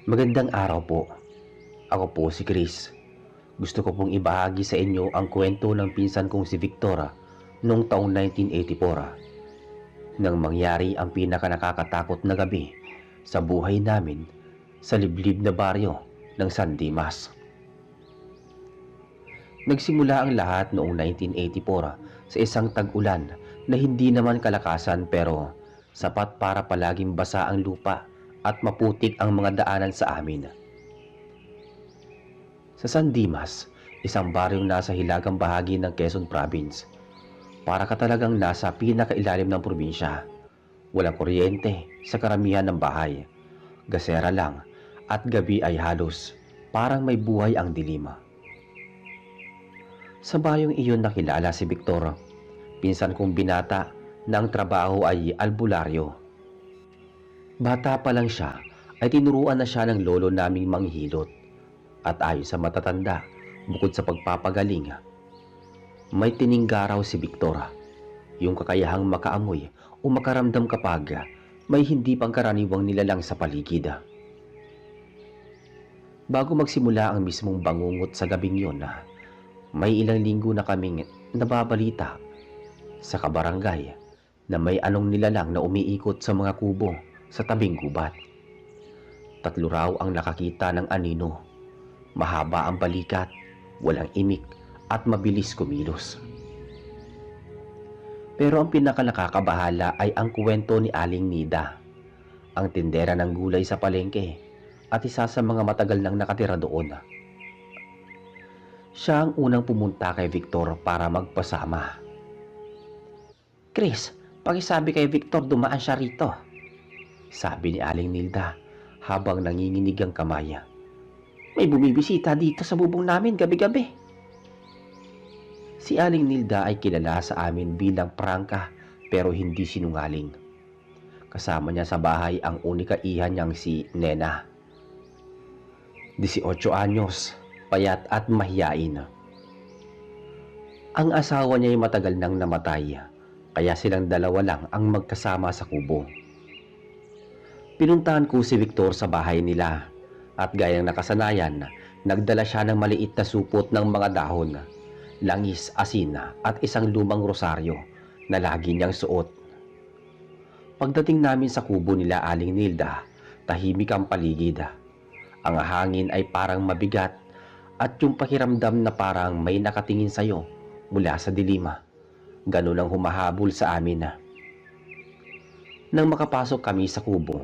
Magandang araw po. Ako po si Chris. Gusto ko pong ibahagi sa inyo ang kwento ng pinsan kong si Victora noong taong 1984 nang mangyari ang pinakanakakatakot na gabi sa buhay namin sa liblib na baryo ng San Dimas. Nagsimula ang lahat noong 1984 sa isang tag-ulan na hindi naman kalakasan pero sapat para palaging basa ang lupa at maputik ang mga daanan sa amin. Sa San Dimas, isang baryong nasa hilagang bahagi ng Quezon Province. Para ka talagang nasa pinakailalim ng probinsya. Walang kuryente sa karamihan ng bahay. Gasera lang at gabi ay halos parang may buhay ang dilim. Sa bayong iyon nakilala si Victor, pinsan kong binata na ang trabaho ay albularyo. Bata pa lang siya ay tinuruan na siya ng lolo naming manghilot. At ayon sa matatanda, bukod sa pagpapagaling, may tiningga raw si Victor, yung kakayahang makaamoy o makaramdam kapag may hindi pangkaraniwang nilalang sa paligid. Bago magsimula ang mismong bangungot sa gabing yun, may ilang linggo na kaming nababalita sa kabarangay na may anong nilalang na umiikot sa mga kubo sa tabing gubat. 3 raw ang nakakita ng anino. Mahaba ang balikat, walang imik at mabilis kumilos. Pero ang pinakanakakabahala ay ang kwento ni Aling Nida, ang tindera ng gulay sa palengke at isa sa mga matagal nang nakatira doon. Siya ang unang pumunta kay Victor para magpasama. "Chris, pakisabi kay Victor dumaan siya rito," sabi ni Aling Nilda habang nanginginig ang kamay. "May bumibisita dito sa bubong namin gabi-gabi." Si Aling Nilda ay kilala sa amin bilang prangka pero hindi sinungaling. Kasama niya sa bahay ang unika iha niyang si Nena. 18 anyos, payat at mahiyain. Ang asawa niya ay matagal nang namatay, kaya silang dalawa lang ang magkasama sa kubo. Pinuntahan ko si Victor sa bahay nila at gayang nakasanayan, nagdala siya ng maliit na supot ng mga dahon, langis, asin at isang lumang rosaryo na lagi niyang suot. Pagdating namin sa kubo nila Aling Nilda, tahimik ang paligid. Ang hangin ay parang mabigat at yung pakiramdam na parang may nakatingin sa'yo mula sa dilima. Ganun ang humahabol sa amin. Nang makapasok kami sa kubo,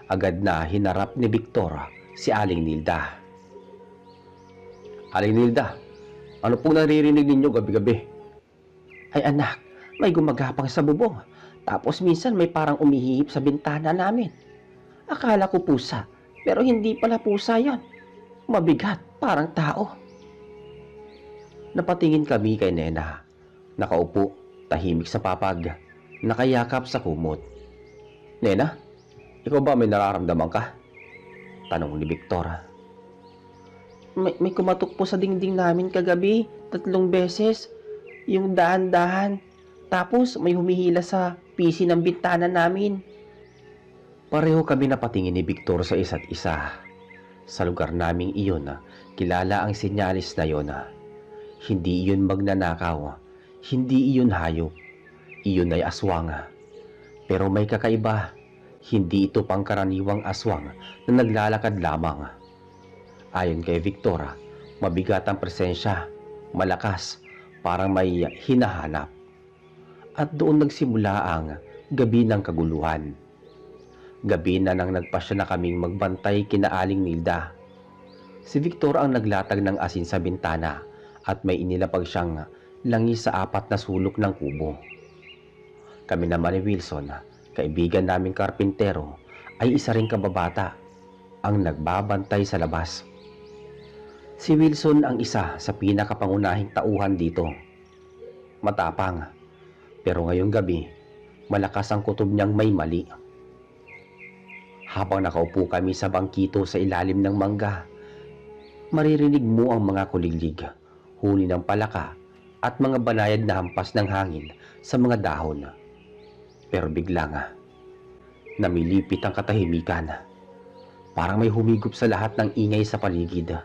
agad na hinarap ni Victor si Aling Nilda. "Aling Nilda, ano pong naririnig ninyo gabi-gabi?" "Ay anak, may gumagapang sa bubong. Tapos minsan may parang umihihip sa bintana namin. Akala ko pusa, pero hindi pala pusa yan. Mabigat, parang tao." Napatingin kami kay Nena. Nakaupo, tahimik sa papag, nakayakap sa kumot. "Nena, ikaw ba may nararamdaman ka?" tanong ni Victor. May kumatok po sa dingding namin kagabi, 3 beses. Yung dahan-dahan. Tapos may humihila sa pisi ng bintana namin." Pareho kami napatingin ni Victor sa isa't isa. Sa lugar naming iyon, kilala ang senyalis na yon. Hindi iyon magnanakaw, hindi iyon hayop, iyon ay aswang. Pero may kakaiba, hindi ito pangkaraniwang aswang na naglalakad lamang. Ayon kay Victor, mabigat ang presensya, malakas, parang may hinahanap. At doon nagsimula ang gabi ng kaguluhan. Gabi na nang nagpasya na kaming magbantay kina Aling Nilda. Si Victor ang naglatag ng asin sa bintana at may inilapag siyang langis sa 4 na sulok ng kubo. Kami naman ni Wilson, kaibigan naming karpintero, ay isa ring kababata ang nagbabantay sa labas. Si Wilson ang isa sa pinakapangunahing tauhan dito. Matapang, pero ngayong gabi, malakas ang kutob niyang may mali. Habang nakaupo kami sa bangkito sa ilalim ng mangga, maririnig mo ang mga kuliglig, huni ng palaka at mga banayad na hampas ng hangin sa mga dahon. Pero bigla nga, namilipit ang katahimikan. Parang may humigop sa lahat ng ingay sa paligid.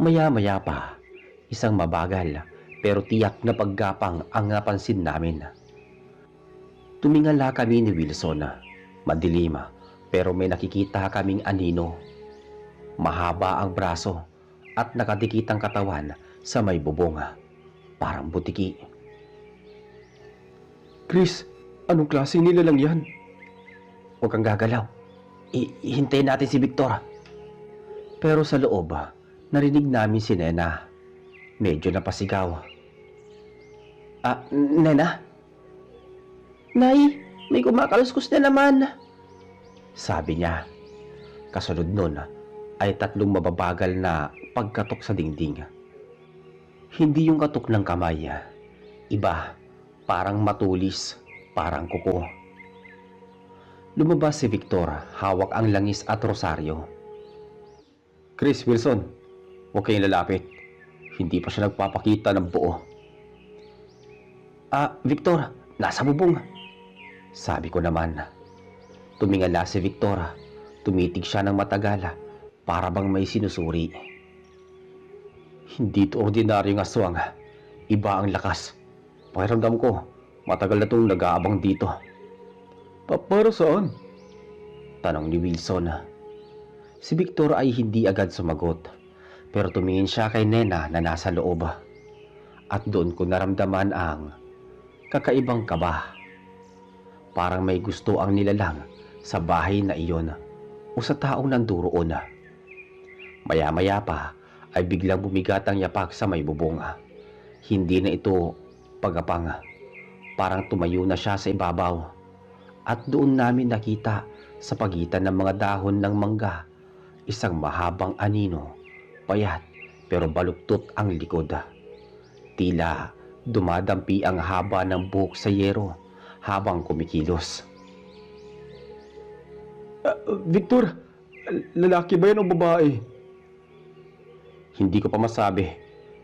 Maya-maya pa, isang mabagal pero tiyak na paggapang ang napansin namin. Tumingala kami ni Wilson. Madilim pero may nakikita kaming anino. Mahaba ang braso at nakadikit ang katawan sa may bubong. Parang butiki. Chris, anong klaseng nilalang yan? Huwag kang gagalaw. Hintayin natin si Victor. Pero sa loob, narinig namin si Nena. Medyo napasigaw. Nena? Nay, may kumakaluskus na naman. Sabi niya. Kasunod nun ay 3 mababagal na pagkatok sa dingding. Hindi yung katok ng kamay. Iba, parang matulis, parang kuko. Lumabas si Victor, hawak ang langis at rosaryo. Chris, Wilson, huwag kayong lalapit. Hindi pa siya nagpapakita ng buo. Victor, nasa bubong. Sabi ko naman. Tumingala si Victor. Tumitig siya ng matagal, para bang may sinusuri. Hindi ito ordinaryong aswang. Iba ang lakas. Pakiramdam ko, matagal na itong nag-aabang dito. Para saan? Tanong ni Wilson. Si Victor ay hindi agad sumagot, pero tumingin siya kay Nena na nasa loob. At doon ko naramdaman ang kakaibang kaba. Parang may gusto ang nilalang sa bahay na iyon o sa taong nanduroon. Maya-maya pa ay biglang bumigat ang yapak sa may bubong. Hindi na ito pagapang. Parang tumayo na siya sa ibabaw. At doon namin nakita sa pagitan ng mga dahon ng mangga isang mahabang anino, payat pero baluktot ang likod. Tila dumadampi ang haba ng buhok sa yero habang kumikilos. Victor, lalaki ba yan o babae? Hindi ko pa masabi,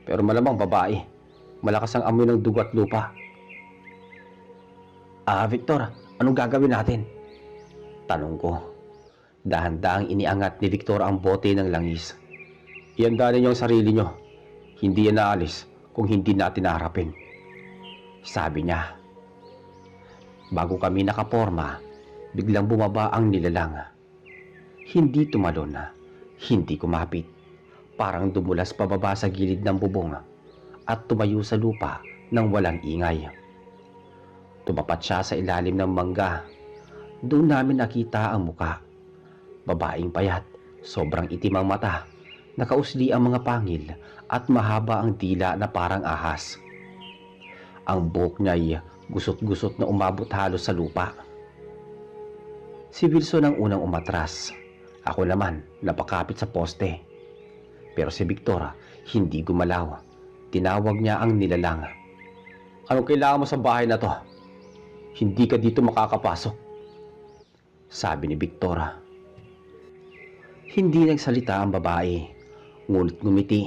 pero malamang babae. Malakas ang amoy ng dugo at lupa. Victor, anong gagawin natin? Tanong ko. Dahan-dahang iniangat ni Victor ang bote ng langis. Ihanda ninyo ang sarili nyo. Hindi yan naalis kung hindi natin haharapin. Sabi niya. Bago kami nakaporma, biglang bumaba ang nilalang. Hindi tumalon, hindi kumapit. Parang dumulas pababa sa gilid ng bubong at tumayo sa lupa nang walang ingay. Tumapat siya sa ilalim ng mangga. Doon namin nakita ang muka. Babaeng payat, sobrang itim ang mata, nakausli ang mga pangil at mahaba ang dila na parang ahas. Ang buhok niya ay gusot-gusot na umabot halos sa lupa. Si Wilson ang unang umatras. Ako naman napakapit sa poste. Pero si Victor hindi gumalaw. Tinawag niya ang nilalang. Anong kailangan mo sa bahay na to? Hindi ka dito makakapasok. Sabi ni Victor. Hindi nagsalita ang babae. Ngunit ngumiti.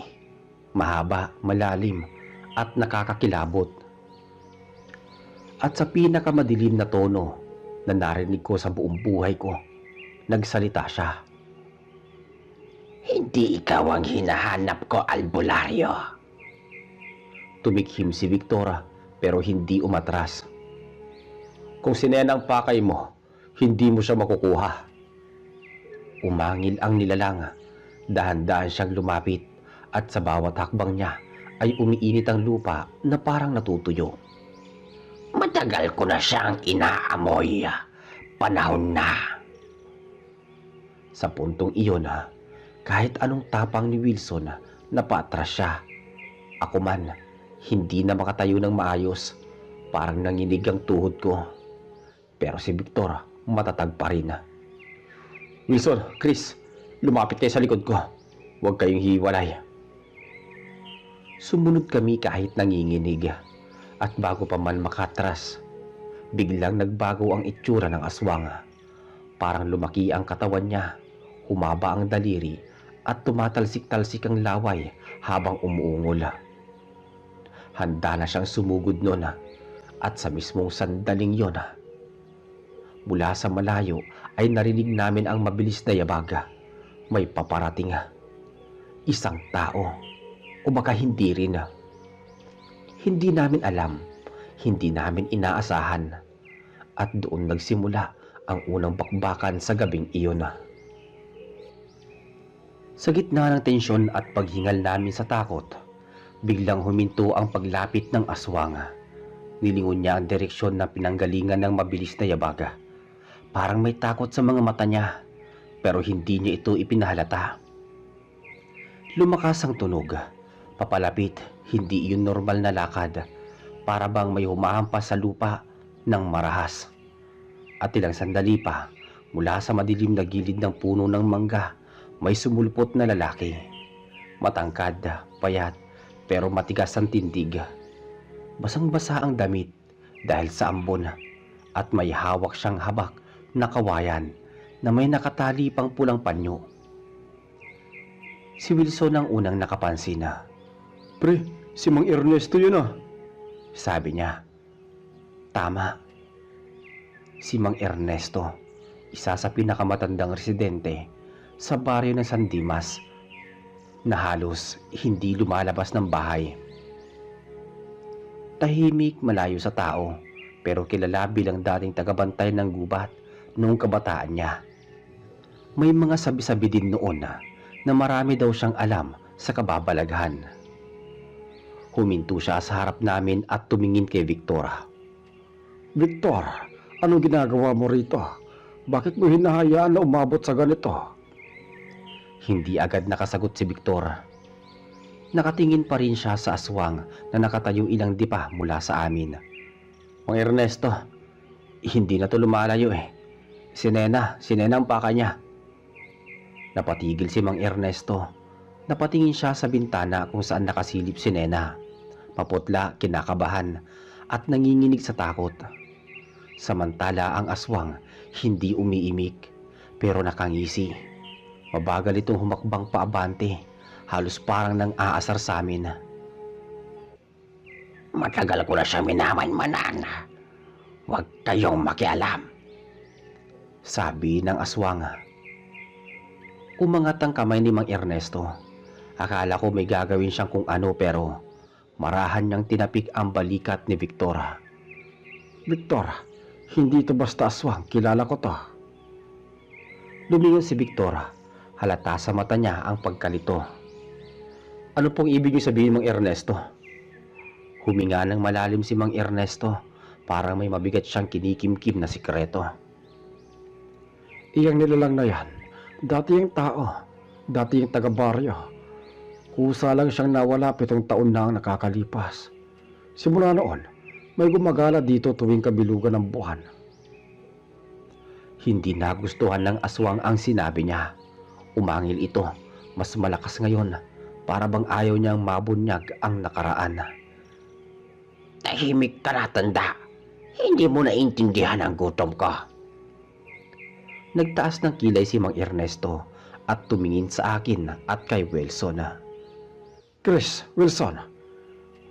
Mahaba, malalim at nakakakilabot. At sa pinakamadilim na tono na narinig ko sa buong buhay ko, nagsalita siya. Hindi ikaw ang hinahanap ko, albularyo. Tumikhim si Victor pero hindi umatras. Kung sinenang pakay mo, hindi mo siya makukuha. Umangil ang nilalang. Dahan-dahan siyang lumapit at sa bawat hakbang niya ay umiinit ang lupa na parang natutuyo. Matagal ko na siyang inaamoy. Panahon na. Sa puntong iyon, kahit anong tapang ni Wilson, napatras siya. Ako man, hindi na makatayo ng maayos. Parang nanginig ang tuhod ko. Pero si Victor, matatag pa rin. Wilson, Chris, lumapit kayo sa likod ko. Huwag kayong hiwalay. Sumunod kami kahit nanginginig. At bago pa man makatras, biglang nagbago ang itsura ng aswang. Parang lumaki ang katawan niya, humaba ang daliri at tumatalsik-talsik ang laway habang umuungol. Handa na siyang sumugod noon at sa mismong sandaling yon, mula sa malayo ay narinig namin ang mabilis na yabag. May paparating. Isang tao. O baka hindi rin. Hindi namin alam. Hindi namin inaasahan. At doon nagsimula ang unang bakbakan sa gabing iyon. Sa gitna ng tensyon at paghingal namin sa takot, biglang huminto ang paglapit ng aswang. Nilingon niya ang direksyon na pinanggalingan ng mabilis na yabaga. Parang may takot sa mga mata niya, pero hindi niya ito ipinahalata. Lumakas ang tunog. Papalapit, hindi iyon normal na lakad. Para bang may humahampas sa lupa ng marahas. At ilang sandali pa, mula sa madilim na gilid ng puno ng mangga, may sumulpot na lalaki. Matangkad, payat, pero matigas ang tindig. Basang-basa ang damit dahil sa ambon at may hawak siyang habak na kawayan na may nakatali pang pulang panyo. Si Wilson ang unang nakapansin na, Pre, si Mang Ernesto yun ah. sabi niya. Tama. Si Mang Ernesto, isa sa pinakamatandang residente sa baryo ng San Dimas na halos hindi lumalabas ng bahay. Tahimik, malayo sa tao, pero kilala bilang dating tagabantay ng gubat noong kabataan niya. May mga sabi-sabi din noon na marami daw siyang alam sa kababalaghan. Huminto siya sa harap namin at tumingin kay Victor. Victor, anong ginagawa mo rito? Bakit mo hinahayaan na umabot sa ganito? Hindi agad nakasagot si Victor. Nakatingin pa rin siya sa aswang na nakatayo ilang dipa mula sa amin. Mang Ernesto, hindi na to lumalayo eh. Si Nena ang paka niya. Napatigil si Mang Ernesto. Napatingin siya sa bintana kung saan nakasilip si Nena. Maputla, kinakabahan at nanginginig sa takot. Samantala ang aswang hindi umiimik pero nakangisi. Mabagal itong humakbang paabante, halos parang nang aasar sa amin. Matagal ko na siya minaman-manan. Huwag kayong makialam, sabi ng aswang. Umangat ang kamay ni Mang Ernesto. Akala ko may gagawin siyang kung ano pero marahan niyang tinapik ang balikat ni Victor. Victor, hindi ito basta aswang, kilala ko to. Lumingon si Victor. Halata sa mata niya ang pagkalito. Ano pong ibig niyo sabihin, Mang Ernesto? Huminga ng malalim si Mang Ernesto. Parang may mabigat siyang kinikimkim na sikreto. Iyang nilalang na yan, dati yung tao, dati yung taga-baryo. Kusa lang siyang nawala 7 taon na ang nakakalipas. Simula noon, may gumagala dito tuwing kabilugan ng buwan. Hindi nagustuhan ng aswang ang sinabi niya. Umangil ito, mas malakas ngayon, para bang ayaw niyang mabunyag ang nakaraan. Tahimik ka na, tanda. Hindi mo naintindihan ang gutom ko. Nagtaas ng kilay si Mang Ernesto at tumingin sa akin at kay Wilson. Chris, Wilson,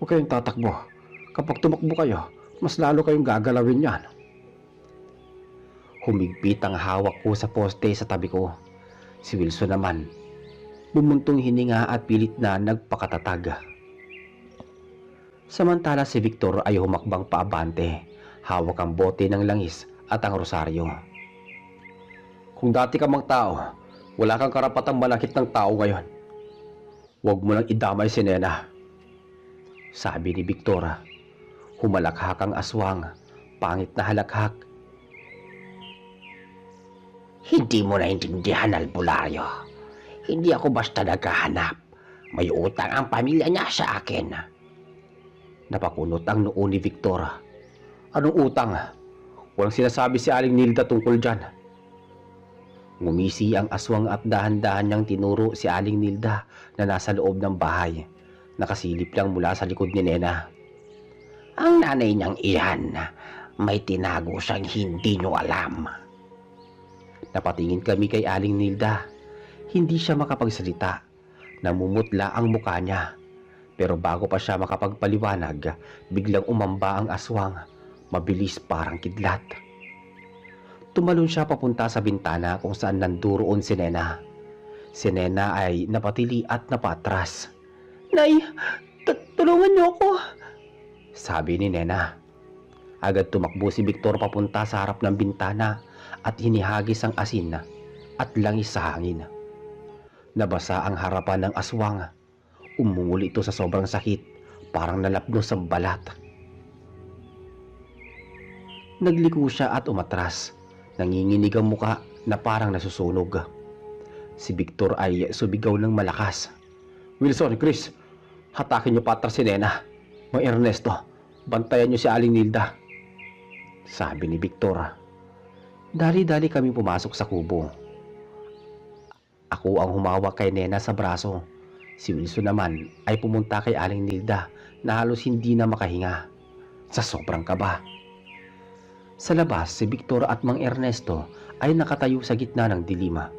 huwag kayong tatakbo. Kapag tumakbo kayo, mas lalo kayong gagalawin yan. Humigpit ang hawak ko sa poste sa tabi ko. Si Wilson naman, bumuntong hininga at pilit na nagpakatatag. Samantala si Victor ay humakbang paabante, hawak ang bote ng langis at ang rosaryo. Kung dati ka mang tao, wala kang karapatang manakit ng tao ngayon. Huwag mo nang idamay si Nena, sabi ni Victor. Humalakhak ang aswang, pangit na halakhak. Hindi mo naintindihan, albularyo. Hindi ako basta naghahanap. May utang ang pamilya niya sa akin. Napakunot ang noo ni Victor. Anong utang? Walang sinasabi si Aling Nilda tungkol dyan. Ngumisi ang aswang at dahan-dahan niyang tinuro si Aling Nilda na nasa loob ng bahay. Nakasilip lang mula sa likod ni Nena. Ang nanay niyang iyan, may tinago siyang hindi niyo alam. Napatingin kami kay Aling Nilda. Hindi siya makapagsalita. Namumutla ang mukha niya. Pero bago pa siya makapagpaliwanag, biglang umamba ang aswang. Mabilis parang kidlat. Tumalon siya papunta sa bintana kung saan nanduroon si Nena. Si Nena ay napatili at napatras. "Nay, tulungan niyo ako," sabi ni Nena. Agad tumakbo si Victor papunta sa harap ng bintana at hinihagis ang asin at langis sa hangin. Nabasa ang harapan ng aswang. Umungol ito sa sobrang sakit, parang nalapnos sa balat. Nagliko siya at umatras. Nanginginig ang muka na parang nasusunog. Si Victor ay subigaw ng malakas. Wilson, Chris, hatakin niyo patras si Nena. Mang Ernesto, bantayan niyo si Aling Nilda, sabi ni Victor. Dali-dali kami pumasok sa kubo. Ako ang humawak kay Nena sa braso. Si Wilson naman ay pumunta kay Aling Nilda na halos hindi na makahinga sa sobrang kaba. Sa labas, si Victor at Mang Ernesto ay nakatayo sa gitna ng dilima.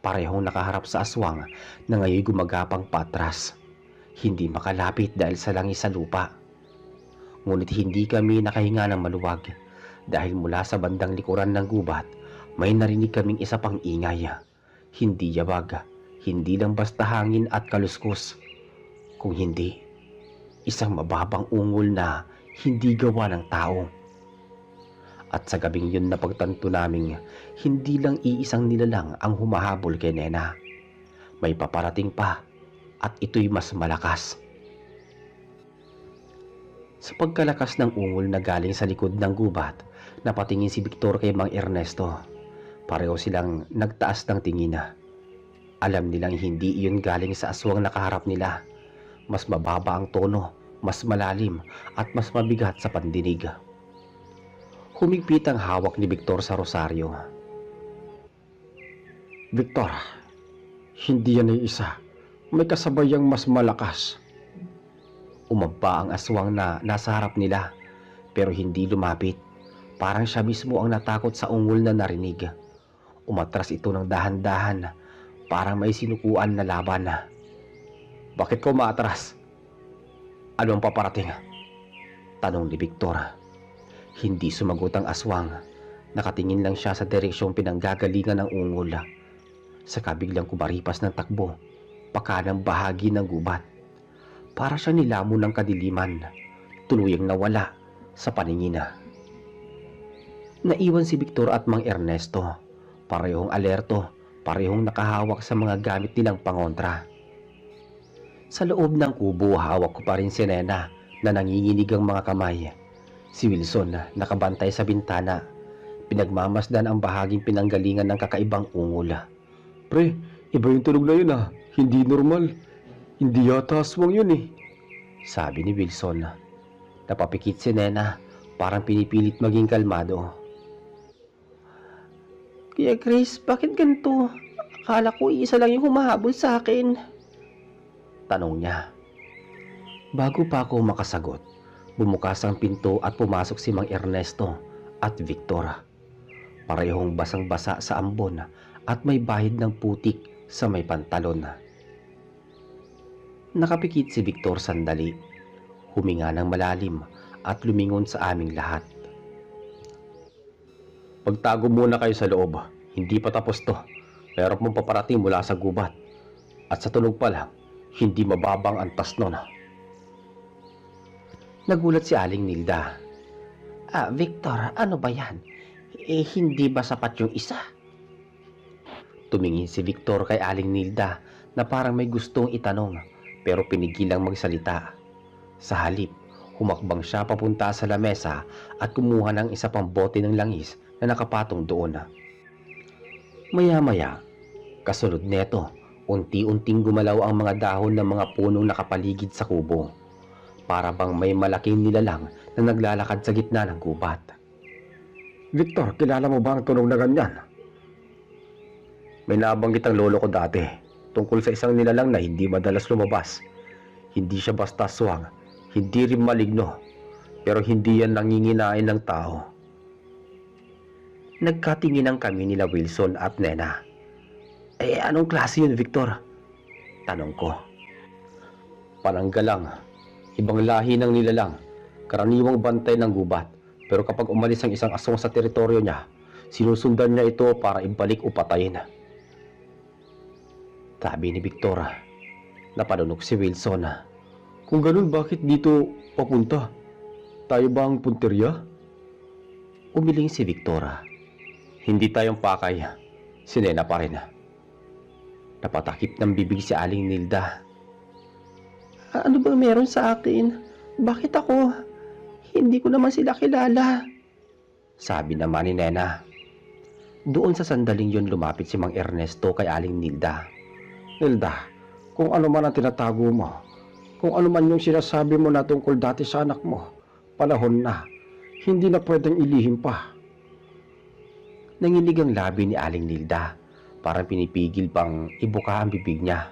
Parehong nakaharap sa aswang na ngayon gumagapang patras. Hindi makalapit dahil sa langis sa lupa. Ngunit hindi kami nakahinga ng maluwag dahil mula sa bandang likuran ng gubat may narinig kaming isa pang ingay. Hindi yabag, hindi lang basta hangin at kaluskos. Kung hindi, isang mababang ungol na hindi gawa ng tao. At sa gabing yun na pagtanto naming hindi lang iisang nilalang ang humahabol kay Nena. May paparating pa at ito'y mas malakas. Sa pagkalakas ng ungol na galing sa likod ng gubat, napatingin si Victor kay Mang Ernesto. Pareho silang nagtaas ng tingin. Alam nilang hindi iyon galing sa aswang nakaharap nila. Mas mababa ang tono, mas malalim at mas mabigat sa pandinig. Humigpit ang hawak ni Victor sa rosaryo. Victor, hindi yan ay isa. May kasabayang mas malakas. Umaba ang aswang na nasa harap nila, pero hindi lumapit. Parang siya mismo ang natakot sa ungol na narinig. Umatras ito ng dahan-dahan, parang may sinukuan na laban. Bakit ko maatras? Ano ang paparating? Tanong ni Victor. Hindi sumagot ang aswang. Nakatingin lang siya sa direksyong pinanggagalingan ng ungol. Saka biglang kumaripas ng takbo, pakanang bahagi ng gubat. Para siya nilamon ng kadiliman, tuluyang nawala sa paningin. Naiwan si Victor at Mang Ernesto. Parehong alerto, parehong nakahawak sa mga gamit nilang pangontra. Sa loob ng kubo, hawak ko pa rin si Nena na nanginginig ang mga kamay. Si Wilson, nakabantay sa bintana, pinagmamasdan ang bahaging pinanggalingan ng kakaibang ungol. Pre, iba yung tunog na yun ah. Hindi normal. Hindi yata aswang yun eh, sabi ni Wilson. Napapikit si Nena, parang pinipilit maging kalmado. Kuya Chris, bakit ganito? Akala ko isa lang yung humahabol sa akin, tanong niya. Bago pa ako makasagot, bumukas ang pinto at pumasok si Mang Ernesto at Victor. Parehong basang-basa sa ambon at may bahid ng putik sa may pantalon. Nakapikit si Victor sandali, huminga ng malalim at lumingon sa aming lahat. Pagtago muna kayo sa loob. Hindi pa tapos to. Meron mong paparating mula sa gubat. At sa tunog pa lang, hindi mababang antas nun. Nagulat si Aling Nilda. Victor, ano ba yan? Hindi ba sapat yung isa? Tumingin si Victor kay Aling Nilda na parang may gustong itanong pero pinigilang magsalita. Sa halip, humakbang siya papunta sa lamesa at kumuha ng isa pang bote ng langis na nakapatong doon. Maya-maya, kasunod neto, unti-unting gumalaw ang mga dahon ng mga punong nakapaligid sa kubo. Para bang may malaking nilalang na naglalakad sa gitna ng gubat. Victor, kilala mo ba ang tunog na ganyan? May nabanggit ang lolo ko dati tungkol sa isang nilalang na hindi madalas lumabas. Hindi siya basta aswang, hindi rin maligno, pero hindi yan nanginginain ng tao. Nagkatinginan kami nila Wilson at Nena. Anong klase yun, Victor? Tanong ko. Pananggalang, ibang lahi ng nilalang, karaniwang bantay ng gubat, pero kapag umalis ang isang aswang sa teritoryo niya, Sinusundan niya ito para ibalik o patayin. Sabi ni Victor. Napanunok si Wilson. Kung ganun, bakit dito papunta? Tayo ba ang punteriya? Umiling si Victor. Hindi tayong pakay. Si Nena pa rin. Napatakip ng bibig si Aling Nilda. Ano bang meron sa akin? Bakit ako? Hindi ko naman sila kilala. Sabi naman ni Nena. Doon sa sandaling yun lumapit si Mang Ernesto kay Aling Nilda. Nilda, kung ano man ang tinatago mo, kung ano man yung sinasabi mo na tungkol dati sa anak mo, panahon na, hindi na pwedeng ilihim pa. Nanginig ang labi ni Aling Nilda, parang pinipigil pang ibuka ang bibig niya.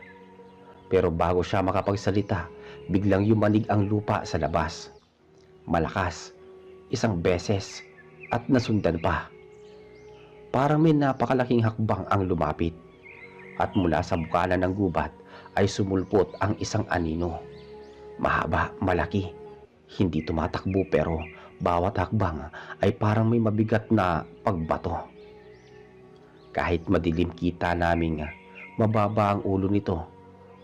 Pero bago siya makapagsalita, biglang yumanig ang lupa sa labas. Malakas, isang beses, at nasundan pa. Parang may napakalaking hakbang ang lumapit. At mula sa bukanan ng gubat ay sumulpot ang isang anino. Mahaba, malaki, hindi tumatakbo pero bawat hakbang ay parang may mabigat na pagbato. Kahit madilim kita naming mababa ang ulo nito,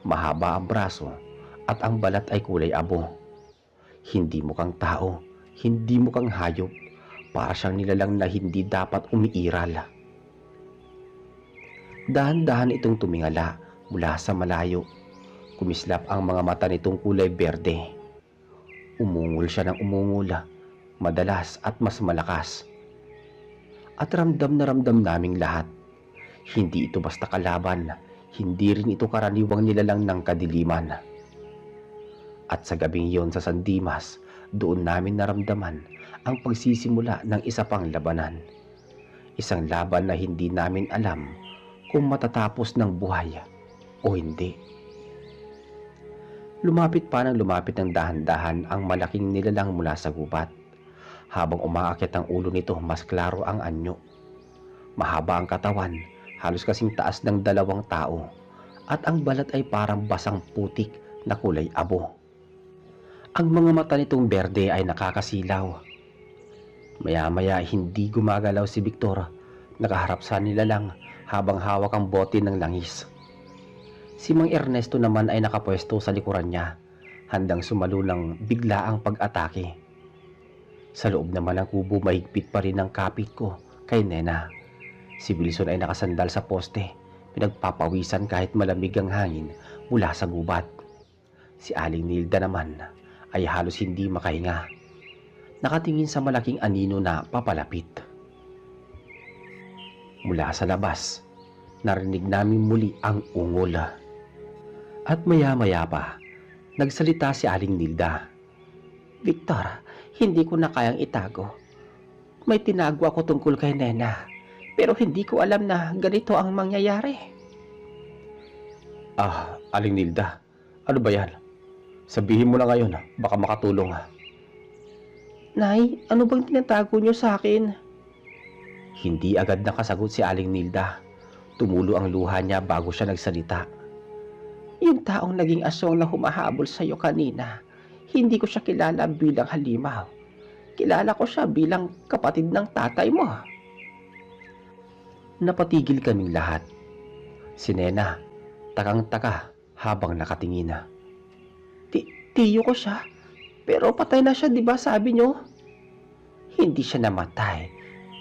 mahaba ang braso at ang balat ay kulay abo. Hindi mukhang tao, hindi mukhang hayop, para siyang nilalang na hindi dapat umiiral. Dahan-dahan itong tumingala mula sa malayo. Kumislap ang mga mata nitong kulay berde. Umungol siya ng umungol, madalas at mas malakas. At ramdam na ramdam naming lahat. Hindi ito basta kalaban, hindi rin ito karaniwang nilalang ng kadiliman. At sa gabing yon sa San Dimas, doon namin naramdaman ang pagsisimula ng isa pang labanan. Isang laban na hindi namin alam kung matatapos ng buhay o hindi. Lumapit pa ng lumapit ng dahan-dahan ang malaking nilalang mula sa gubat. Habang umaakyat ang ulo nito, mas klaro ang anyo. Mahaba ang katawan, halos kasing taas ng dalawang tao, at ang balat ay parang basang putik na kulay abo. Ang mga mata nitong berde ay nakakasilaw. Maya-maya hindi gumagalaw si Victor, nakaharap sa nilalang habang hawak ang bote ng langis. Si Mang Ernesto naman ay nakapwesto sa likuran niya, handang sumalo ng biglaang pag-atake. Sa loob naman ng kubo mahigpit pa rin ang kapit ko kay Nena. Si Wilson ay nakasandal sa poste, pinagpapawisan kahit malamig ang hangin mula sa gubat. Si Aling Nilda naman ay halos hindi makahinga, nakatingin sa malaking anino na papalapit. Mula sa labas, narinig namin muli ang ungol. At maya-maya pa, nagsalita si Aling Nilda. Victor, hindi ko na kayang itago. May tinago ako tungkol kay Nena, pero hindi ko alam na ganito ang mangyayari. Aling Nilda, ano ba yan? Sabihin mo na ngayon, baka makatulong. Nay, ano bang tinatago niyo sa akin? Hindi agad nakasagot si Aling Nilda. Tumulo ang luha niya bago siya nagsalita. Yung taong naging aswang na humahabol sa iyo kanina, hindi ko siya kilala bilang halimaw. Kilala ko siya bilang kapatid ng tatay mo. Napatigil kaming lahat. Si Nena, takang-taka habang nakatingin. Tiyo ko siya, pero patay na siya, di ba sabi niyo? Hindi siya namatay.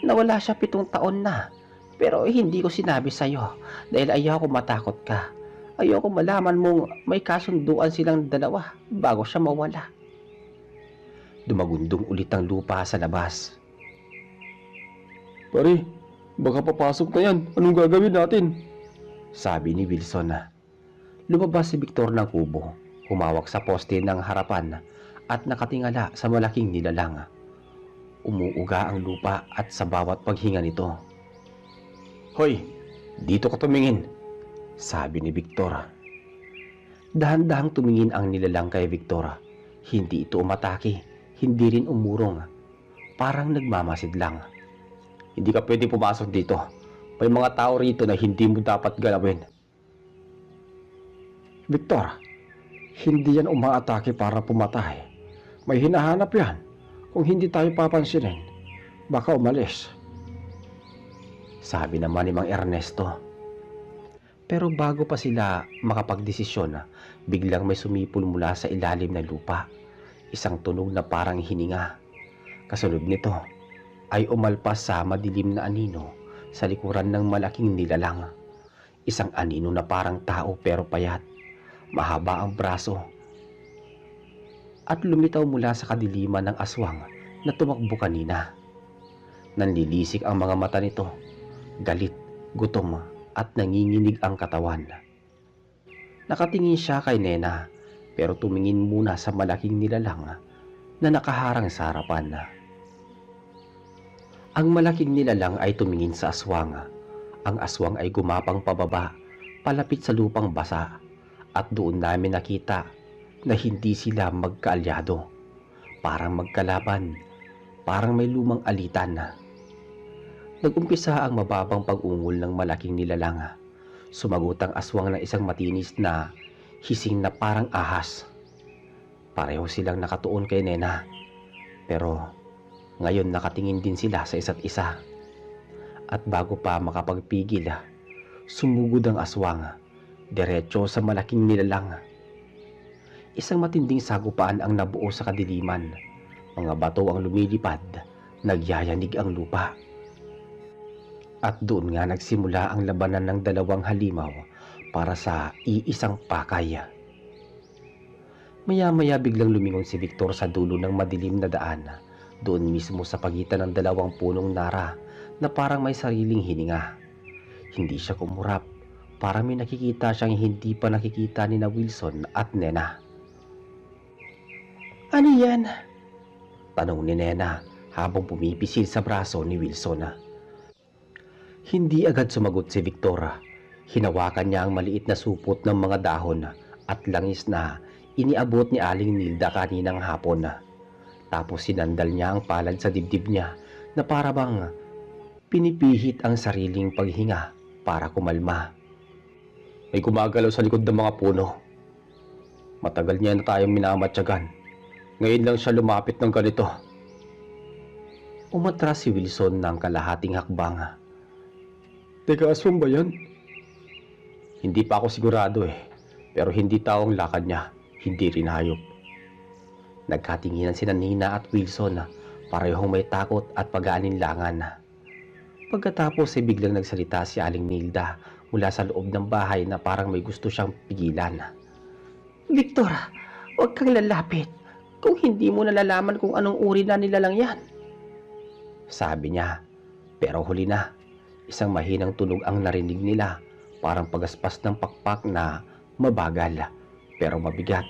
Nawala siya 7 taon na. Pero hindi ko sinabi sa'yo dahil ayaw ko matakot ka. Ayaw ko malaman mong may kasunduan silang dalawa bago siya mawala. Dumagundong ulit ang lupa sa labas. Pare, baka papasok na yan. Anong gagawin natin? Sabi ni Wilson. Lumabas si Victor ng kubo, humawak sa poste ng harapan at nakatingala sa malaking nilalang. Umuuga ang lupa at sa bawat paghinga nito. Hoy, dito ka tumingin, sabi ni Victor. Dahan-dahang tumingin ang nilalang kay Victor. Hindi ito umatake, hindi rin umurong. Parang nagmamasid lang. Hindi ka pwede pumasok dito. May mga tao rito na hindi mo dapat galawin. Victor, hindi yan umaatake para pumatay. May hinahanap yan. Kung hindi tayo papansinin, baka umalis. sabi naman ni Mang Ernesto. Pero bago pa sila makapagdesisyon, biglang may sumipol mula sa ilalim ng lupa. Isang tunog na parang hininga. Kasunod nito ay umalpas sa madilim na anino sa likuran ng malaking nilalang. Isang anino na parang tao pero payat. Mahaba ang braso. At lumitaw mula sa kadiliman ng aswang na tumakbo kanina. Nanlilisik ang mga mata nito. Galit, gutom at nanginginig ang katawan. Nakatingin siya kay Nena pero tumingin muna sa malaking nilalang na nakaharang sa harapan. Ang malaking nilalang ay tumingin sa aswang. Ang aswang ay gumapang pababa, palapit sa lupang basa, at doon namin nakita na hindi sila magkaalyado. Parang magkalaban, parang may lumang alitan. Nag-umpisa ang mababang pag-ungol ng malaking nilalang. Sumagot ang aswang ng isang matinis na hising na parang ahas. Pareho silang nakatuon kay Nena, pero ngayon nakatingin din sila sa isa't isa. At bago pa makapagpigil, sumugod ang aswang, diretso sa malaking nilalang. Isang matinding sagupaan ang nabuo sa kadiliman. Mga bato ang lumilipad, nagyayanig ang lupa. At doon nga nagsimula ang labanan ng dalawang halimaw para sa iisang pakay. Maya-maya biglang lumingon si Victor sa dulo ng madilim na daan, doon mismo sa pagitan ng dalawang punong nara na parang may sariling hininga. Hindi siya kumurap, parang may nakikita siyang hindi pa nakikita ni na Wilson at Nena. "Ano yan?" tanong ni Nena habang pumipisil sa braso ni Wilson. Hindi agad sumagot si Victor. Hinawakan niya ang maliit na supot ng mga dahon at langis na iniabot ni Aling Nilda kaninang hapon. Tapos sinandal niya ang palad sa dibdib niya na para bang pinipihit ang sariling paghinga para kumalma. May gumagalaw sa likod ng mga puno. Matagal niya na tayong minamatyagan. Ngayon lang siya lumapit ng ganito. Umatras si Wilson ng kalahating hakbang. Teka, aswang ba yan? Hindi pa ako sigurado pero hindi tao ang lakad niya, hindi rin hayop. Nagkatinginan sina Nina at Wilson, parehong may takot at pag-aalinlangan. Pagkatapos ay biglang nagsalita si Aling Nilda mula sa loob ng bahay na parang may gusto siyang pigilan. "Victor, huwag kang lalapit kung hindi mo nalalaman kung anong uri na nilalang yan," sabi niya. Pero huli na, isang mahinang tunog ang narinig nila, parang pagaspas ng pakpak na mabagal pero mabigat.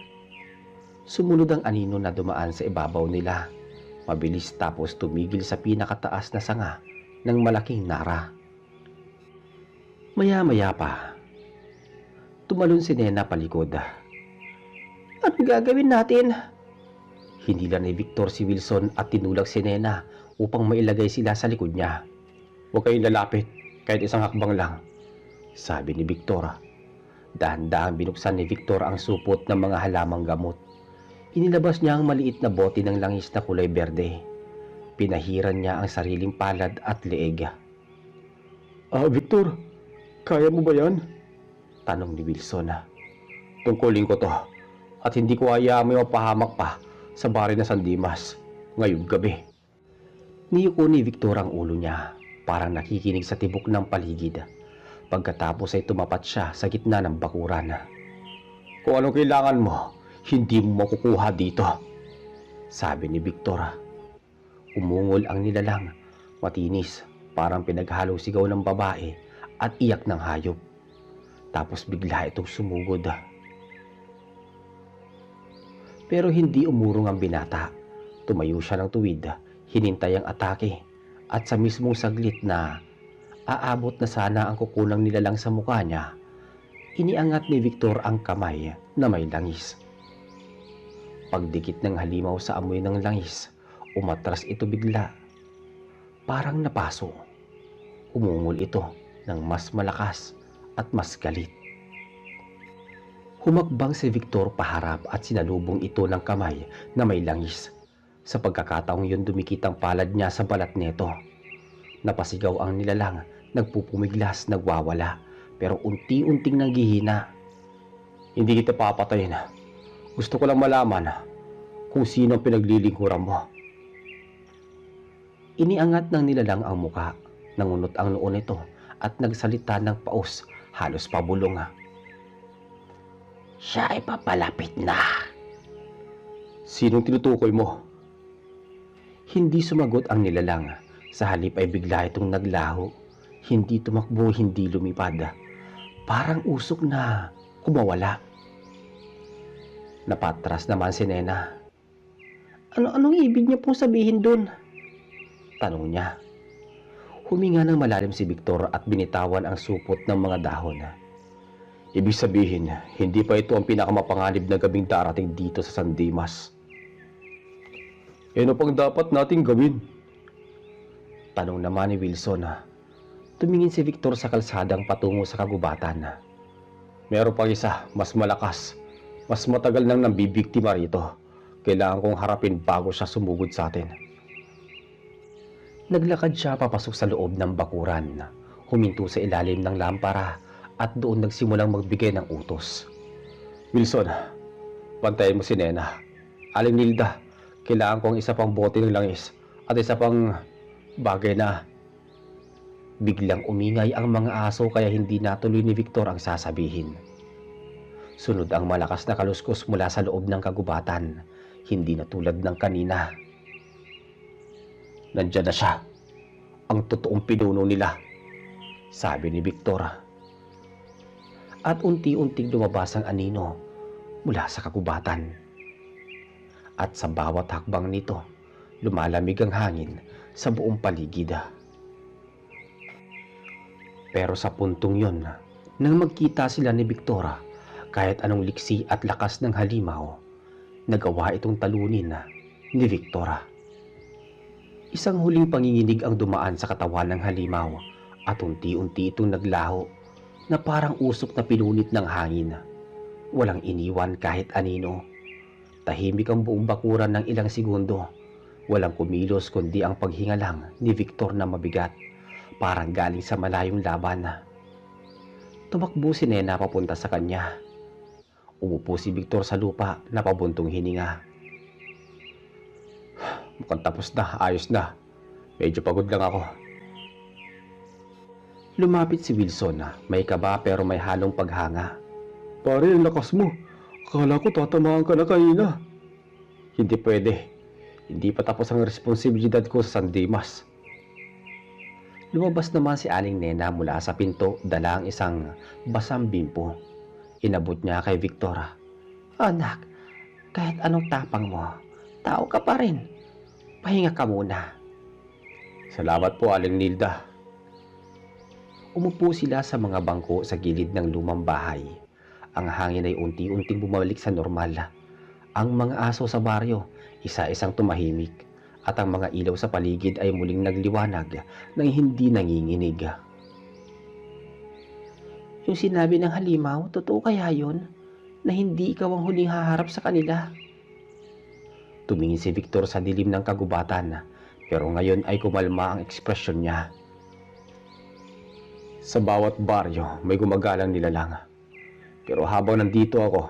Sumunod ang anino na dumaan sa ibabaw nila. Mabilis tapos tumigil sa pinakataas na sanga ng malaking nara. Maya-maya pa, tumalon si Nena palikod. "Anong gagawin natin?" Hinila ni Victor si Wilson at tinulak si Nena upang mailagay sila sa likod niya. "Huwag kayong lalapit, kahit isang hakbang lang," sabi ni Victor. Dahan-dahan binuksan ni Victor ang supot ng mga halamang gamot. Inilabas niya ang maliit na bote ng langis na kulay berde. Pinahiran niya ang sariling palad at leeg. Victor, kaya mo ba yan?" tanong ni Wilson. "Tungkulin ko to at hindi ko hayaan may mapahamak pa sa bari na San Dimas ngayong gabi." Niyuko ni Victor ang ulo niya, parang nakikinig sa tibok ng paligid. Pagkatapos ay tumapat siya sa gitna ng bakuran. "Kung anong kailangan mo, hindi mo makukuha dito," sabi ni Victor. Umungol ang nilalang, matinis, parang pinaghalo sigaw ng babae at iyak ng hayop. Tapos bigla itong sumugod. Pero hindi umurong ang binata. Tumayo siya ng tuwid, hinintay ang atake, at sa mismong saglit na aabot na sana ang kukunang nilalang sa mukha niya, iniangat ni Victor ang kamay na may langis. Pagdikit ng halimaw sa amoy ng langis, umatras ito bigla. Parang napaso. Umungol ito ng mas malakas at mas galit. Humakbang si Victor paharap at sinalubong ito ng kamay na may langis. Sa pagkakataong yun dumikit ang palad niya sa balat nito. Napasigaw ang nilalang nagpupumiglas, nagwawala, pero unti-unting nanghihina. Hindi kita papatayin. Gusto ko lang malaman kung sino ang pinaglilingkuran mo. Iniangat ng nilalang ang muka, nangunot ang noo nito at nagsalita ng paus, halos pabulong. Siya ay papalapit na. Sinong tinutukoy mo? Hindi sumagot ang nilalang. Sa halip ay bigla itong naglaho. Hindi tumakbo, hindi lumipad. Parang usok na kumawala. Napatras naman si Nena. Anong ibig niya pong sabihin dun? Tanong niya. Huminga ng malalim si Victor at binitawan ang supot ng mga dahon. Ibig sabihin, hindi pa ito ang pinakamapanganib na gabing darating dito sa San Dimas. Ano pang dapat nating gawin? Tanong naman ni Wilson. Tumingin si Victor sa kalsadang patungo sa kagubatan. Meron pang isa, mas malakas. Mas matagal nang nambibiktima rito. Kailangan kong harapin bago siya sumugod sa atin. Naglakad siya papasok sa loob ng bakuran. Huminto sa ilalim ng lampara at doon nagsimulang magbigay ng utos. Wilson, pantayin mo si Nena. Aling Nilda, kailangan kong isa pang bote ng langis at isa pang bagay na. Biglang umingay ang mga aso kaya hindi natuloy ni Victor ang sasabihin. Sunod ang malakas na kaluskos mula sa loob ng kagubatan, hindi na tulad ng kanina. Nandiyan na siya, ang totoong pinuno nila, sabi ni Victor. At unti-unting lumabas ang anino mula sa kagubatan. At sa bawat hakbang nito, lumalamig ang hangin sa buong paligid. Pero sa puntong yon, nang magkita sila ni Victor, kahit anong liksi at lakas ng halimaw, nagawa itong talunin ni Victor. Isang huling panginginig ang dumaan sa katawan ng halimaw at unti-unti itong naglaho na parang usok na pinunit ng hangin. Walang iniwan kahit anino. Tahimik ang buong bakuran ng ilang segundo. Walang kumilos kundi ang paghinga lang ni Victor na mabigat, parang galing sa malayong laban. Tumakbo si Nena papunta sa kanya. Umupo si Victor sa lupa na pabuntong hininga. Mukhang tapos na, ayos na. Medyo pagod lang ako. Lumapit si Wilson, may kaba pero may halong paghanga. Pare, ang lakas mo. Akala ko tatamaan ka na kanina. Hindi pwede. Hindi pa tapos ang responsibilidad ko sa San Dimas. Lumabas naman si Aling Nena mula sa pinto, dala ang isang basang bimpo. Inabot niya kay Victor. Anak, kahit anong tapang mo, tao ka pa rin. Pahinga ka muna. Salamat po, Aling Nilda. Umupo sila sa mga bangko sa gilid ng lumang bahay. Ang hangin ay unti-unting bumalik sa normal. Ang mga aso sa baryo, isa-isang tumahimik. At ang mga ilaw sa paligid ay muling nagliwanag nang hindi nanginginig. Yung sinabi ng halimaw, totoo kaya yun? Na hindi ikaw ang huling haharap sa kanila? Tumingin si Victor sa dilim ng kagubatan, pero ngayon ay kumalma ang ekspresyon niya. Sa bawat baryo may gumagalang nilalang. Pero habang nandito ako,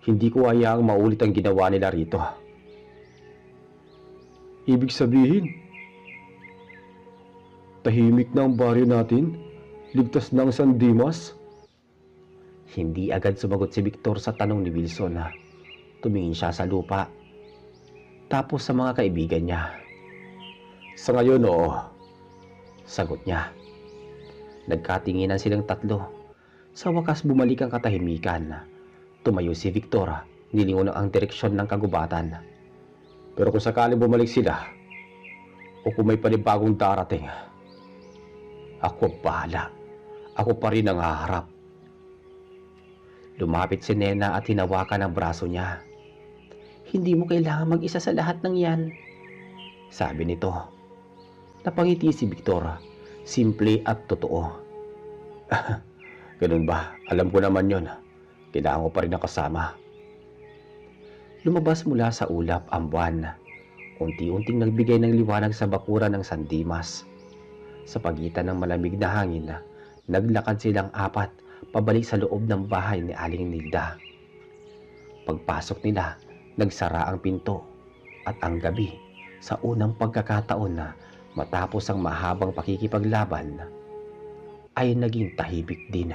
hindi ko hayaang maulit ang ginawa nila rito. Ibig sabihin, tahimik na ang baryo natin? Ligtas na ang San Dimas? Hindi agad sumagot si Victor sa tanong ni Wilson. Tumingin siya sa lupa. Tapos sa mga kaibigan niya. Sa ngayon, oo. Sagot niya. Nagkatinginan silang tatlo. Sa wakas bumalik ang katahimikan. Tumayo si Victor, nilingon ang direksyon ng kagubatan. Pero kung sakaling bumalik sila, o kung may panibagong darating, ako bahala. Ako pa rin ang haharap. Lumapit si Nena at hinawakan ang braso niya. Hindi mo kailangan mag-isa sa lahat ng yan, sabi nito. Napangiti si Victor, simple at totoo. Ganun ba? Alam ko naman yon. Kailangan ko pa rin nakasama. Lumabas mula sa ulap ang buwan. Unti-unting nagbigay ng liwanag sa bakuran ng San Dimas. Sa pagitan ng malamig na hangin, naglakad silang apat pabalik sa loob ng bahay ni Aling Nilda. Pagpasok nila, nagsara ang pinto at ang gabi, sa unang pagkakataon na matapos ang mahabang pakikipaglaban, ay naging tahimik din.